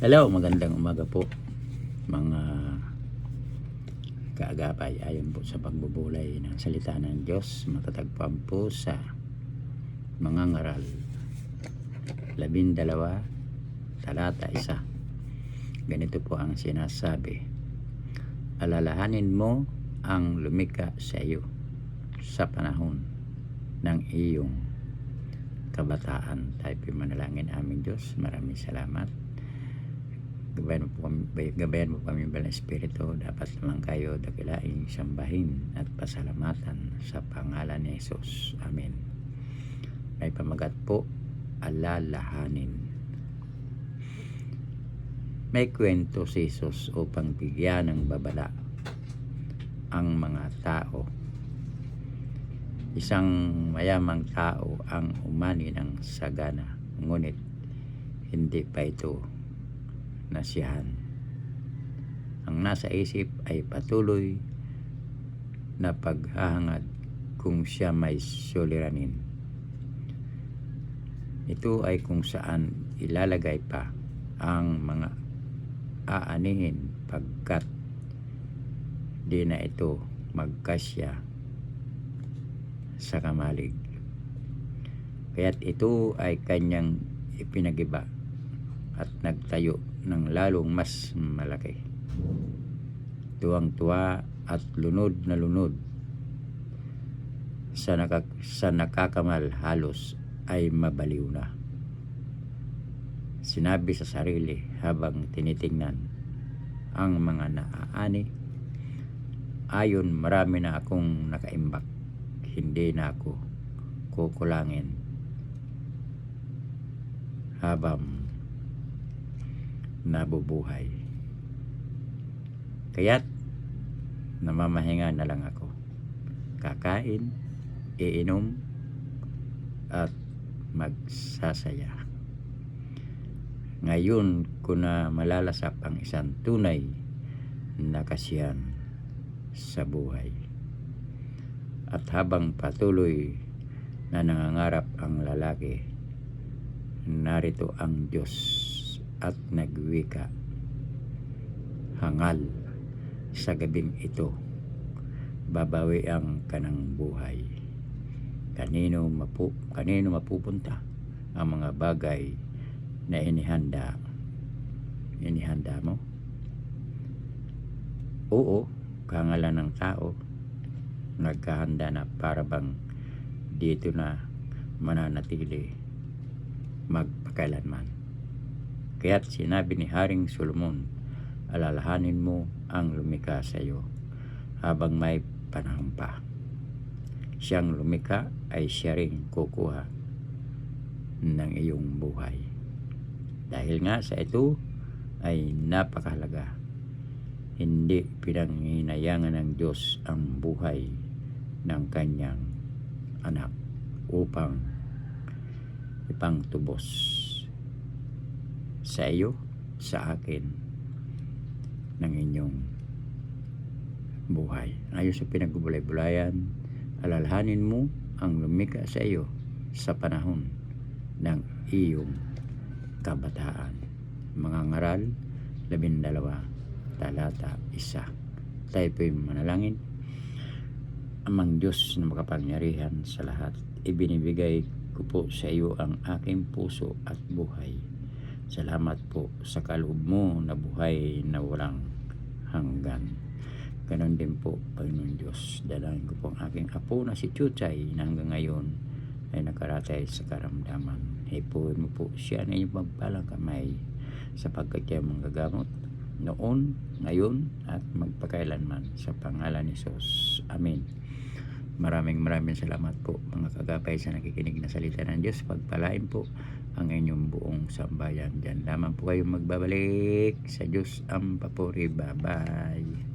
Hello, magandang umaga po mga kaagapay. Ayon po sa pagbubulay ng salita ng Diyos, matatagpuan po sa mga ngaral 12 talata 1. Ganito po ang sinasabi: alalahanin mo ang lumikha sa iyo sa panahon ng iyong kabataan. Tayo po manalangin. Aming Diyos, maraming salamat. Gabayan mo kami ng Espiritu. Dapat naman kayo dakilaing sambahin at pasalamatan sa pangalan ni Jesus. Amen. May pamagat po, alalahanin. May kwento si Jesus upang bigyan ng babala ang mga tao. Isang mayamang tao ang umani ng sagana, ngunit hindi pa ito nasiyahan. Ang nasa isip ay patuloy na paghahangad kung siya may suliranin. Ito ay kung saan ilalagay pa ang mga aanihin pagkat di na ito magkasya sa kamalig. Kaya't ito ay kanyang ipinagiba at nagtayo ng lalong mas malaki. Tuwang-tuwa at lunod na lunod sa nakakamal, halos ay mabaliw na. Sinabi sa sarili habang tinitingnan ang mga naaani, ayon marami na akong nakaimbak, hindi na ako kukulangin habang nabubuhay. Kaya't namamahinga na lang ako, kakain, iinom at magsasaya. Ngayon ko na malalasap ang isang tunay na kasiyahan sa buhay. At habang patuloy na nangangarap ang lalaki, narito ang Diyos at nagwika, hangal sa gabing ito, babawi ang kanang buhay. Kanino mapupunta ang mga bagay na inihanda mo? Oo, kangalan ng tao, nagkahanda na para bang dito na mananatili magpakailanman. Kaya't sinabi ni Haring Solomon, alalahanin mo ang lumikha sa iyo habang may panahon pa. Siyang lumikha ay siya ring kukuha ng iyong buhay. Dahil nga sa ito ay napakahalaga. Hindi pinanghinayangan ng Diyos ang buhay ng kanyang anak upang ipangtubos sa iyo, sa akin, ng inyong buhay. Ayon sa pinagbulay-bulayan, alalahanin mo ang lumikha sa iyo sa panahon ng iyong kabataan. Mga ngaral 12 talata 1. Tayo po'y manalangin. Amang Diyos na makapangyarihan sa lahat, ibinibigay ko po sa iyo ang aking puso at buhay. Salamat po sa kaloob mo na buhay na walang hanggan. Ganon din po, Panginoon Diyos, dalangin ko po ang aking apo na si Chuchay na hanggang ngayon ay nakaratay sa karamdaman. Hipuin mo po siya na iyong magpalang kamay sapagkat siya manggagamot noon, ngayon at magpakailanman, sa pangalan ni Jesus. Amen. Maraming salamat po mga kagapay sa nakikinig na salita ng Diyos. Pagpalain po ang inyong buong sambayan. Diyan lamang po kayong magbabalik. Sa Diyos ang papuri. Bye-bye.